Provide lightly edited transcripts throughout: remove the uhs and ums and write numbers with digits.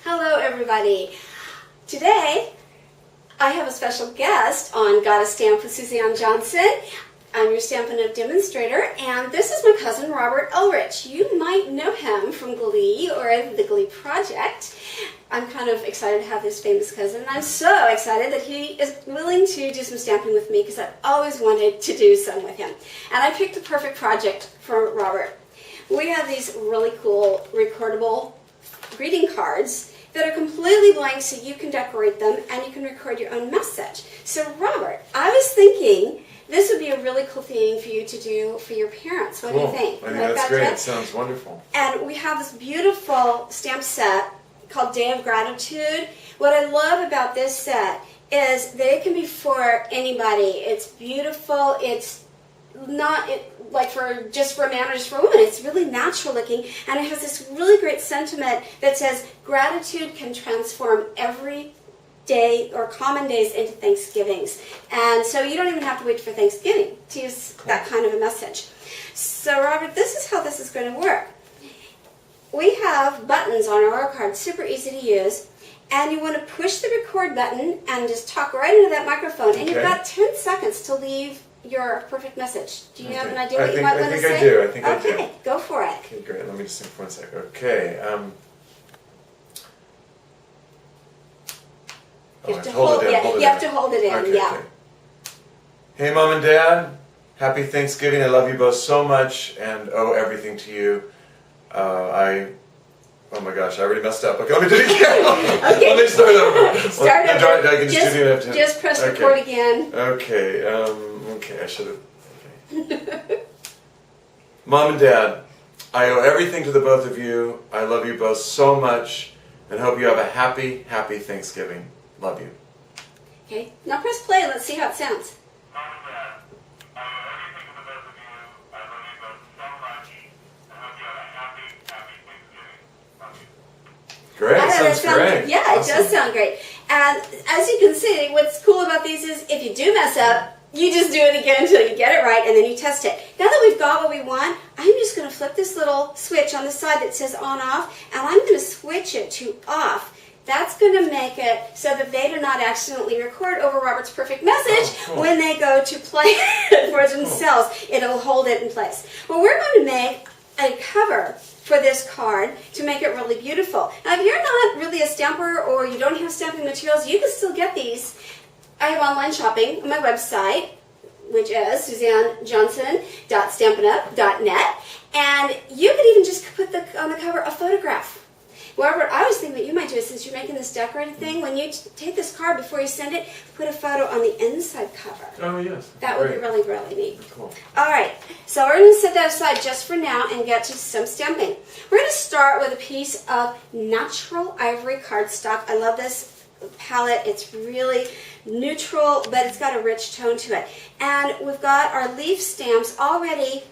Hello everybody. Today I have a special guest on Got a Stamp with Suzanne Johnson. I'm your Stampin' Up! Demonstrator, and this is my cousin Robert Ulrich. You might know him from Glee or the Glee Project. I'm kind of excited to have this famous cousin, and I'm so excited that he is willing to do some stamping with me because I've always wanted to do some with him. And I picked the perfect project for Robert. We have these really cool recordable greeting cards that are completely blank, so you can decorate them and you can record your own message. So Robert, I was thinking this would be a really cool thing for you to do for your parents. What do you think? I think that's great. It sounds wonderful. And we have this beautiful stamp set called Day of Gratitude. What I love about this set is that it can be for anybody. It's beautiful. It's not like just for a man or just for a woman. It's really natural looking, and it has this really great sentiment that says gratitude can transform every day or common days into Thanksgivings. And so you don't even have to wait for Thanksgiving to use that kind of a message. So Robert, this is how this is going to work. We have buttons on our card, super easy to use, and you want to push the record button and just talk right into that microphone, and you've got 10 seconds to leave your perfect message. Do you have an idea what you might want to say? I think I do. Okay, go for it. Okay, great. Let me just think for 1 second. Okay. You have to hold it in. You have to hold it in, okay, yeah. Okay. Hey, Mom and Dad. Happy Thanksgiving. I love you both so much and owe everything to you. Oh my gosh, I already messed up. Okay, let me do it again. Okay. Let me start over. Start over. I can Just press record again. Okay, okay, I should have. Okay. Mom and Dad, I owe everything to the both of you. I love you both so much and hope you have a happy, happy Thanksgiving. Love you. Okay, now press play and let's see how it sounds. Mom and Dad, I owe everything to the both of you. I love you both so much and hope you have a happy, happy Thanksgiving. Love you. Great, sounds great. Yeah, awesome. It does sound great. And as you can see, what's cool about these is if you do mess up, you just do it again until you get it right, and then you test it. Now that we've got what we want, I'm just going to flip this little switch on the side that says on off, and I'm going to switch it to off. That's going to make it so that they do not accidentally record over Robert's perfect message when they go to play it for themselves. It'll hold it in place. Well, we're going to make a cover for this card to make it really beautiful. Now, if you're not really a stamper or you don't have stamping materials, you can still get these. I have online shopping on my website, which is suzannejohnson.stampinup.net, and you could even just put on the cover a photograph. Robert, I was thinking what you might do is, since you're making this decorated thing, when you take this card before you send it, put a photo on the inside cover. Oh, yes. That would be really, really neat. Cool. All right, so we're going to set that aside just for now and get to some stamping. We're going to start with a piece of natural ivory cardstock. I love this palette. It's really neutral, but it's got a rich tone to it. And we've got our leaf stamps already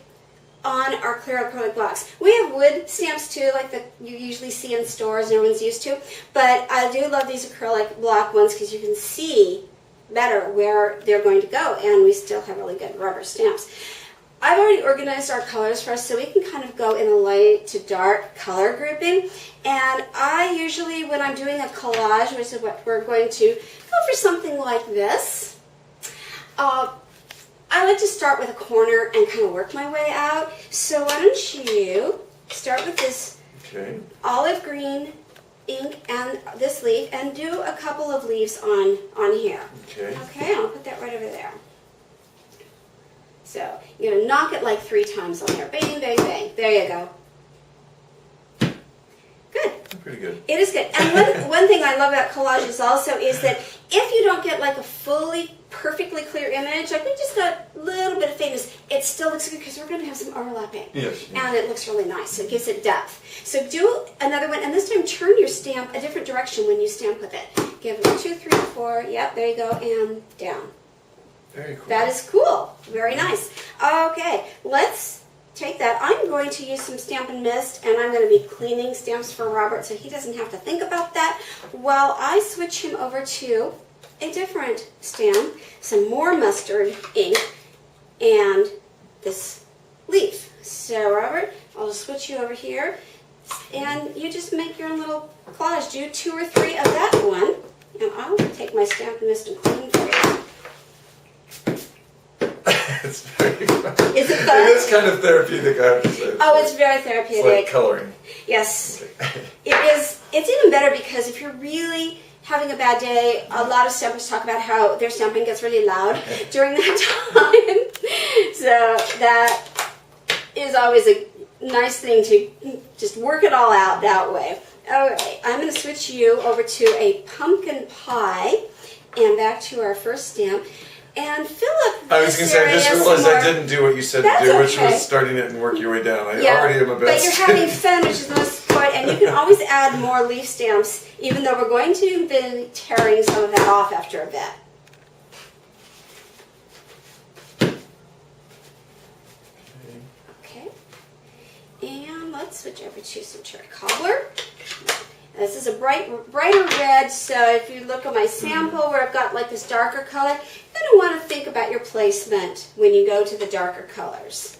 on our clear acrylic blocks. We have wood stamps too, like you usually see in stores and everyone's used to, but I do love these acrylic block ones because you can see better where they're going to go, and we still have really good rubber stamps. I've already organized our colors for us so we can kind of go in a light to dark color grouping, and I usually, when I'm doing a collage, which is what we're going to go for, something like this, I like to start with a corner and kind of work my way out. So why don't you start with this olive green ink and this leaf and do a couple of leaves on here. Okay, I'll put that right over there. So you're going to knock it like 3 times on there. Bang, bang, bang. There you go. Good. Pretty good. It is good. And one thing I love about collages also is that if you don't get like a fully perfectly clear image, like we just got a little bit of faintness, it still looks good because we're going to have some overlapping. Yes. And it looks really nice. So it gives it depth. So do another one, and this time turn your stamp a different direction when you stamp with it. Give it 2, 3, 4. Yep, there you go, and down. Very cool. That is cool. Very nice. Okay, let's take that. I'm going to use some Stampin' Mist, and I'm going to be cleaning stamps for Robert so he doesn't have to think about that while I switch him over to a different stamp, some more mustard ink, and this leaf. So Robert, I'll just switch you over here, And you just make your own little collage. Do 2 or 3 of that one. And I'll take my stamp mist and clean for you. It's very fun. Is it fun? It is kind of therapeutic, I have to say. Oh, it's very It's therapeutic. like coloring. Yes. It is. It's even better because if you're really having a bad day, a lot of stampers talk about how their stamping gets really loud during that time. So that is always a nice thing to just work it all out that way. All right, I'm going to switch you over to a pumpkin pie and back to our first stamp. And Philip, I was going to say, I just realized I didn't do what you said to do, which okay. was starting it and work your way down. I Yeah, already am a best. but you're having fun, which is the most important. And you can always add more leaf stamps, even though we're going to be tearing some of that off after a bit. Okay. And let's switch over to some cherry cobbler. This is a brighter red, so if you look at my sample where I've got like this darker color, you're going to want to think about your placement when you go to the darker colors.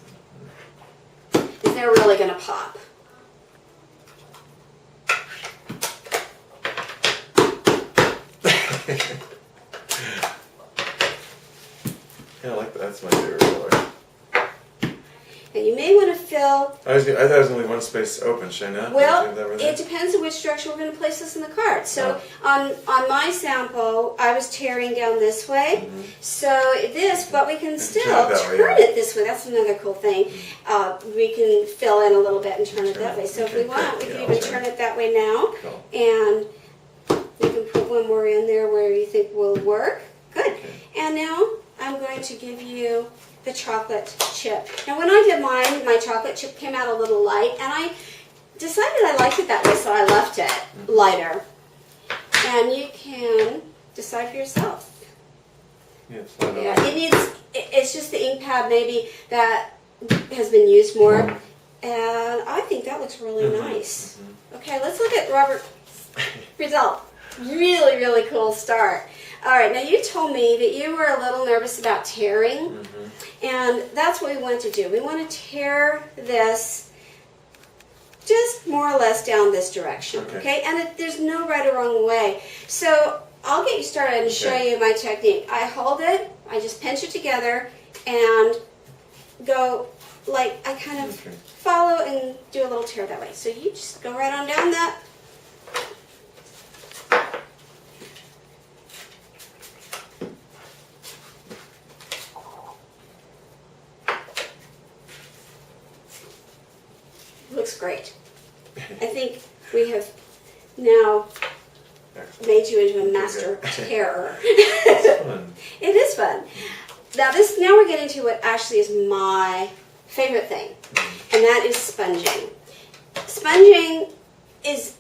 They're really going to pop. Yeah, I like that. That's my favorite color. And you may want to fill. I thought there was only one space open. Should I not? Well, Is that right there? it depends on which direction we're going to place this in the card. So on my sample, I was tearing down this way. So this, but we can still turn it this way. That's another cool thing. We can fill in a little bit and turn it that way. So if we want, we can even turn it that way now. Cool. And you can put one more in there where you think will work. Good. Okay. And now I'm going to give you the chocolate chip. Now when I did mine, my chocolate chip came out a little light, and I decided I liked it that way, so I left it lighter. And you can decide for yourself. Yeah, it's fine. Yeah, it's just the ink pad maybe that has been used more, and I think that looks really nice. Okay, let's look at Robert's result. Really, really cool start. All right, now you told me that you were a little nervous about tearing, and that's what we want to do. We want to tear this just more or less down this direction, okay? And there's no right or wrong way. So I'll get you started and show you my technique. I hold it, I just pinch it together, and go like I kind of follow and do a little tear that way. So you just go right on down that. Looks great. I think we have now made you into a master terror. It is fun. Now we're getting to what actually is my favorite thing, and that is sponging. Sponging is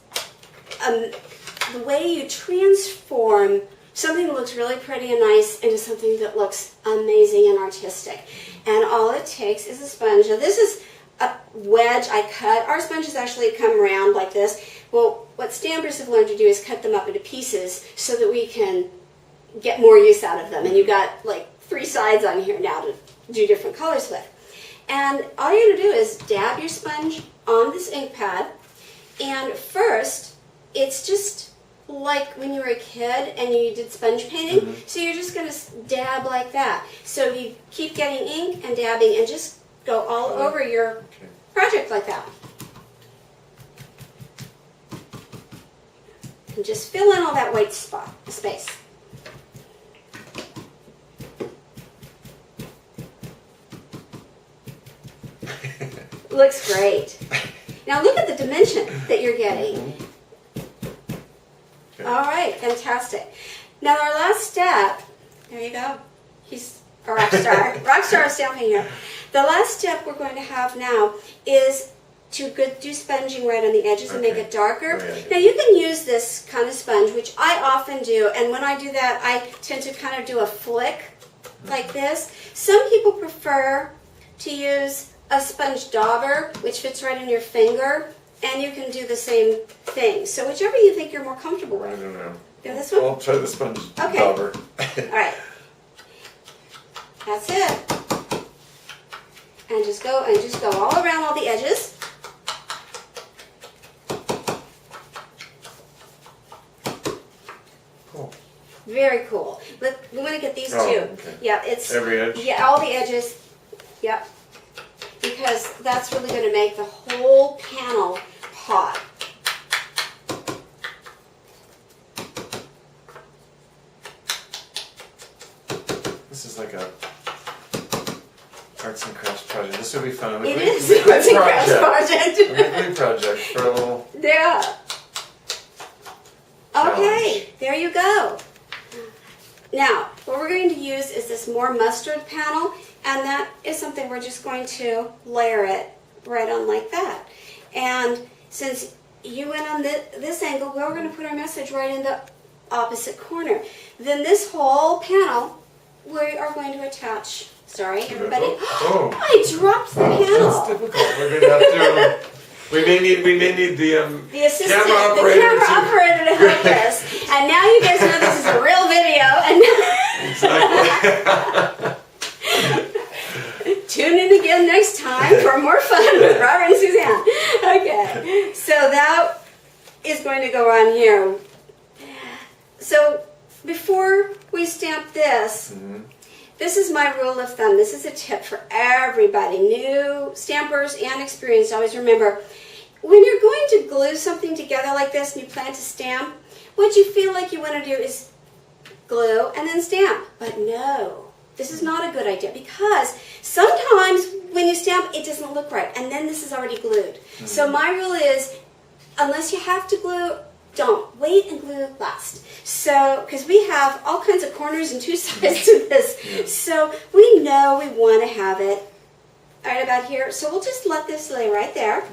the way you transform something that looks really pretty and nice into something that looks amazing and artistic. And all it takes is a sponge. Now this is a wedge I cut. Our sponges actually come around like this. Well, what stampers have learned to do is cut them up into pieces so that we can get more use out of them. And you've got like 3 sides on here now to do different colors with. And all you're going to do is dab your sponge on this ink pad. And first, it's just like when you were a kid and you did sponge painting. So you're just going to dab like that. So you keep getting ink and dabbing and just go all over your project like that. And just fill in all that white space. Looks great. Now look at the dimension that you're getting. All right, fantastic. Now our last step, there you go. He's a rock star. Rock star stamping here. The last step we're going to have now is to do sponging right on the edges and make it darker. Now you can use this kind of sponge, which I often do, and when I do that, I tend to kind of do a flick like this. Some people prefer to use a sponge dauber, which fits right in your finger, and you can do the same thing. So whichever you think you're more comfortable with. I don't know. Do this one? I'll try the sponge dauber. All right. That's it. And just go all around all the edges. Very cool. We want to get these Oh, two. okay. Yeah, it's Every edge? Yeah, all the edges. Yep. Because that's really going to make the whole panel pop. This is like a arts and crafts project. This will be fun. It is an arts and crafts A project. weekly project for a little. Yeah. Okay, Challenge. there you go. Now, what we're going to use is this more mustard panel, and that is something we're just going to layer it right on like that. And since you went on this angle, we're going to put our message right in the opposite corner. Then this whole panel, we are going to attach. Sorry, everybody. Oh. I dropped the That's panel. difficult. We're gonna have to. We may need The assistant, camera the operator camera to- operator to help us. And now you guys know this is a real video. And tune in again next time for more fun with Robert and Suzanne. Okay, so that is going to go on here. So before we stamp this, this is my rule of thumb. This is a tip for everybody, new stampers and experienced. Always remember, when you're going to glue something together like this and you plan to stamp, what you feel like you want to do is glue and then stamp. But no, this is not a good idea, because sometimes when you stamp, it doesn't look right, and then this is already glued. So my rule is, unless you have to glue, don't. Wait and glue last. So, because we have all kinds of corners and two sides to this. So we know we want to have it right about here. So we'll just let this lay right there.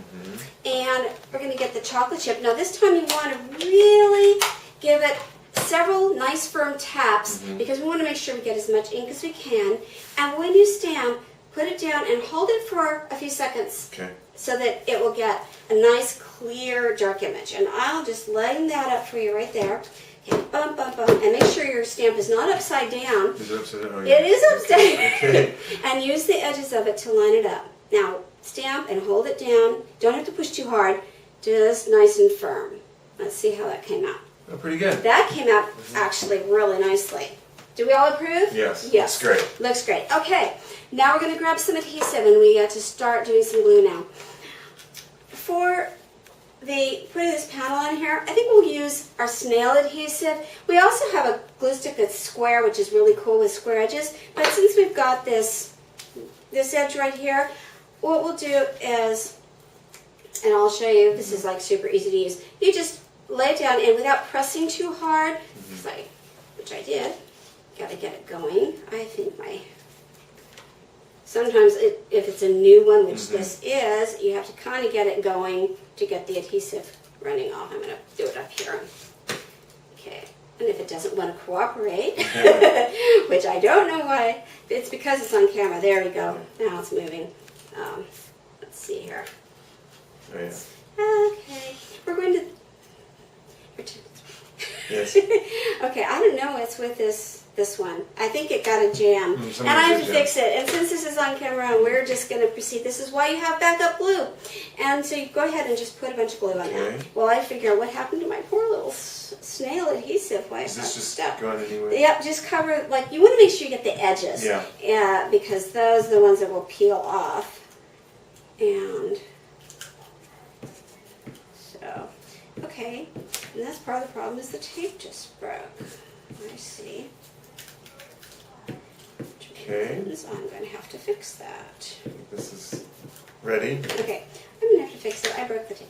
And we're going to get the chocolate chip. Now this time you want to really give it several nice firm taps, because we want to make sure we get as much ink as we can. And when you stamp, put it down and hold it for a few seconds. Okay. So that it will get a nice, clear, dark image. And I'll just line that up for you right there. Okay, bump, bump, bump. And make sure your stamp is not upside down. Is it upside down? Oh, It is upside down. Okay. And use the edges of it to line it up. Now, stamp and hold it down. Don't have to push too hard. Just nice and firm. Let's see how that came out. Oh, pretty good. That came out actually really nicely. Do we all approve? Yes. Yes. Looks great. Looks great. Okay, now we're going to grab some adhesive and we got to start doing some glue now. For putting this panel on here, I think we'll use our snail adhesive. We also have a glue stick that's square, which is really cool with square edges. But since we've got this edge right here, what we'll do is, and I'll show you, this is like super easy to use. You just lay it down, and without pressing too hard, which I did, got to get it going. I think sometimes if it's a new one, which this is, you have to kind of get it going to get the adhesive running off. I'm going to do it up here. Okay, and if it doesn't want to cooperate, which I don't know why, it's because it's on camera. There we go. Now it's moving. Let's see here. Oh, yeah. Okay, we're going to... Yes. Okay, I don't know what's with this one. I think it got a jam. And I have to fix it. And since this is on camera and we're just going to proceed, this is why you have backup glue. And so you go ahead and just put a bunch of glue on that. Well, I figure what happened to my poor little snail adhesive? Why Is this just stuck? going anywhere? Yep, just cover, like, you want to make sure you get the edges. Yeah. Yeah, because those are the ones that will peel off. And so, okay. And that's part of the problem, is the tape just broke. I see. Okay. So I'm going to have to fix that. This is ready. Okay, I'm going to have to fix it. I broke the tape.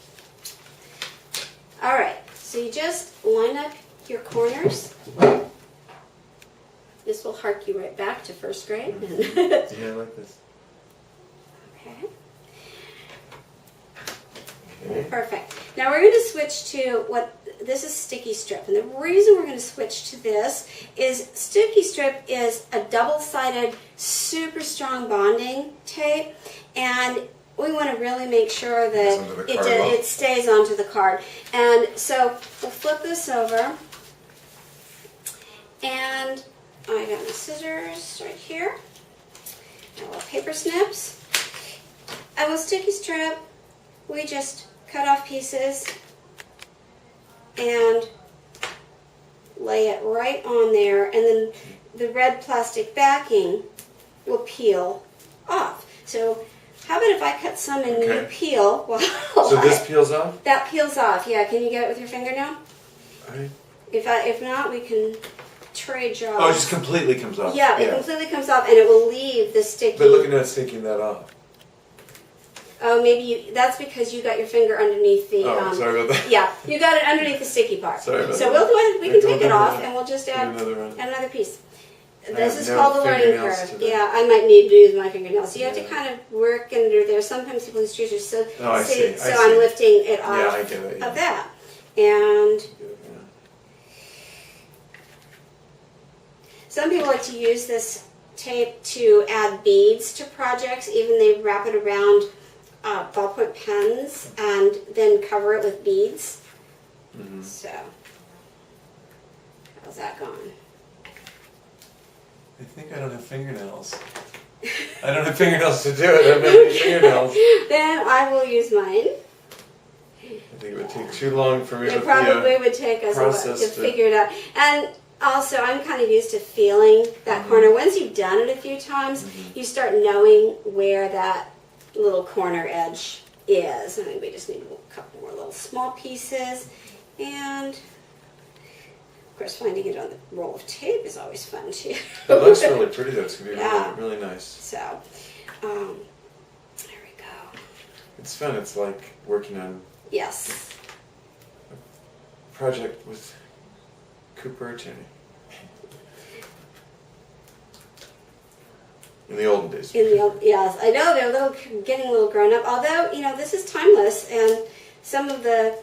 All right, so you just line up your corners. This will hark you right back to first grade. Yeah, I like this. Okay. Okay. Perfect. Now we're going to switch to this is sticky strip. And the reason we're going to switch to this is sticky strip is a double-sided, super strong bonding tape. And we want to really make sure that it stays onto the card. And so we'll flip this over. And I got my scissors right here. And little paper snips. And with sticky strip, we just cut off pieces and lay it right on there, and then the red plastic backing will peel off. So how about if I cut some and you Okay. peel? Well, So this peels off? that peels off. Yeah, can you get it with your finger now? Right. If not, we can trade jobs. Oh, it just completely comes off. Yeah, it completely comes off, and it will leave the sticky. But look at that, it's taking that off. Oh, maybe that's because you got your finger underneath the. Oh, sorry about that. Yeah, you got it underneath the sticky part. Sorry about so that. we'll do it. We Yeah, can go take it ahead off, and and we'll just add another one. another piece. I This have is no called the learning fingernails curve. today. Yeah, I might need to use my fingernails. So you have to Yeah. kind of work under there. Sometimes people use tweezers. So Oh, I see. so I I'm see. lifting it off Yeah, I get it. Yeah. of that, and. Some people like to use this tape to add beads to projects. Even they wrap it around ballpoint pens and then cover it with beads. Mhm. So, how's that going? I think I don't have fingernails. I don't have fingernails to do it. I don't have any fingernails. Then I will use mine. I think it would take too long for me It with probably the would take us a while to process to- figure it out. And also, I'm kind of used to feeling that corner. Once you've done it a few times, you start knowing where that little corner edge is. I think we just need a couple more little small pieces. And, of course, finding it on the roll of tape is always fun, too. It looks really pretty though. It's going to be Yeah. really, really nice. So, there we go. It's fun. It's like working on Yes. a project with Cooper or Jenny. In the olden days. Yes, I know they're getting a little grown up. Although, this is timeless, and some of the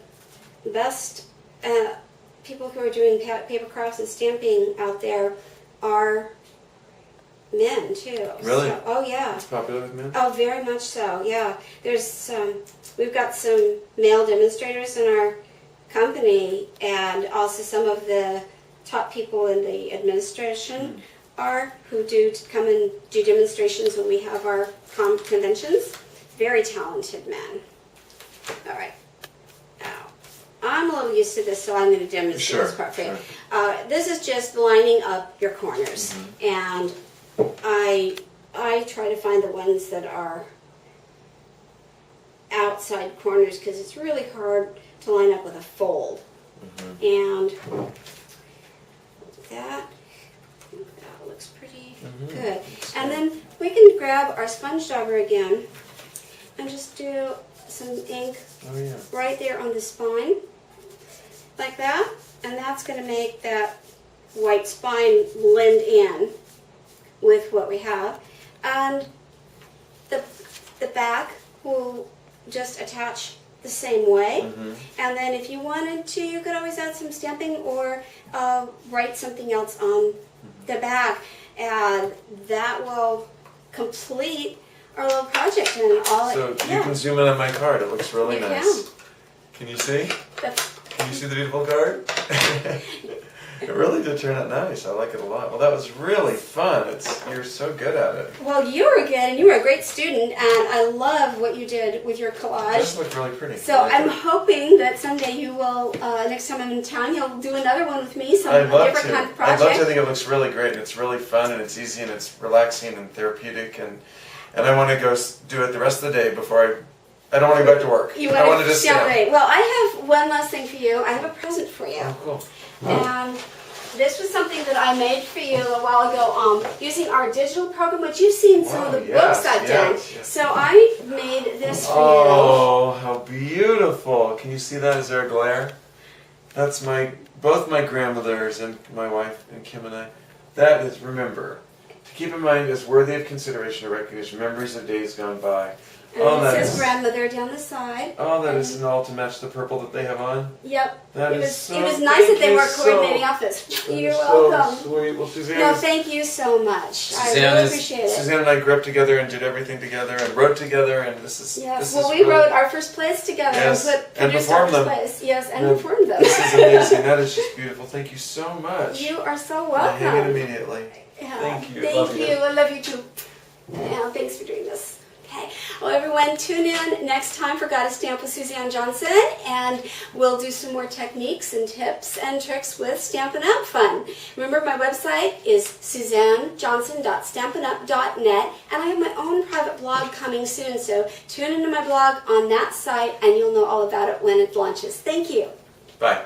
best people who are doing paper crafts and stamping out there are men too. Really? So, oh yeah. It's popular with men? Oh, very much so. Yeah. We've got some male demonstrators in our company, and also some of the top people in the administration who come and do demonstrations when we have our conventions. Very talented men. All right. Now, I'm a little used to this, so I'm going to demonstrate this part for you. This is just lining up your corners, and I try to find the ones that are outside corners because it's really hard to line up with a fold. And we'll do that. That looks pretty good. And then we can grab our sponge dauber again and just do some ink right there on the spine, like that. And that's going to make that white spine blend in with what we have. And the back will just attach the same way. And then if you wanted to, you could always add some stamping or write something else on the back. And that will complete our little project. And all So you can zoom in on my card. It looks really You nice. Can you see? Can you see the beautiful card? It really did turn out nice. I like it a lot. Well, that was really fun. You're so good at it. Well, you were good, and you were a great student, and I love what you did with your It collage. just looked really pretty. So I'm hoping that someday you will, next time I'm in town, you'll do another one with me, I'd love different to. kind of I'd love to. I project. think it looks really great, and it's really fun, and it's easy, and it's relaxing and therapeutic, and I want to go do it the rest of the day before I don't want to go back to work. I want to just stamp stamp. it. Well, I have one last thing for you. I have a present for you. Oh, cool. And this was something that I made for you a while ago using our digital program, which you've seen some of the books I've done. Yes. So I made this for Oh, how beautiful. Can you see that? Is there a glare? That's both my grandmothers and my wife and Kim and I. That is, remember, to keep in mind is worthy of consideration or recognition, memories of days gone by. you. And it says grandmother down the side. Oh, that is all to match the purple that they have on. Yep. That It is was so, it was nice that thank they you were so- coordinating outfits. that You're is so welcome. sweet. Well, Suzanne, No, thank you so much. I Suzanne really is- appreciate it. Suzanne and I grew up together and did everything together and wrote together, and this is Yes. this Well, is we really, wrote our first plays together Yes, and and produced our performed first them. plays. Yes, and Yeah, performed them. This is amazing. That is just beautiful. Thank you so much. You are so I hang it welcome. immediately. Yeah. Thank you. Thank Love you. you. I love you too. Yeah, thanks for doing this. Okay. Well, everyone, tune in next time for Got a Stamp with Suzanne Johnson, and we'll do some more techniques and tips and tricks with Stampin' Up! Fun. Remember, my website is suzannejohnson.stampinup.net, and I have my own private blog coming soon, so tune into my blog on that site, and you'll know all about it when it launches. Thank you. Bye.